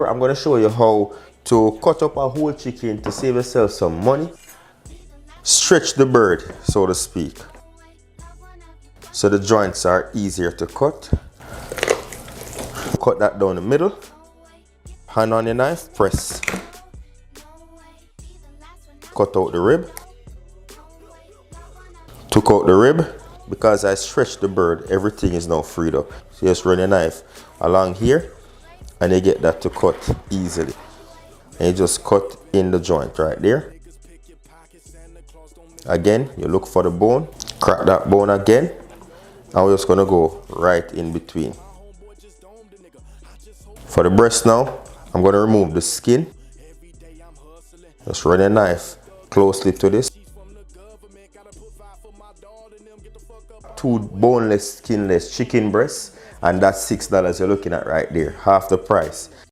I'm going to show you how to cut up a whole chicken to save yourself some money. Stretch the bird, so to speak, so the joints are easier to cut. Cut that down the middle. Hand on your knife, press. Cut out the rib. Took out the rib. Because I stretched the bird, everything is now freed up. So you just run your knife along here and you get that to cut easily. And you just cut in the joint right there. Again, you look for the bone, crack that bone again, and we're just gonna go right in between. For the breast now, I'm gonna remove the skin. Just run your knife closely to this. 2 boneless, skinless chicken breasts, and that's $6 you're looking at right there, half the price.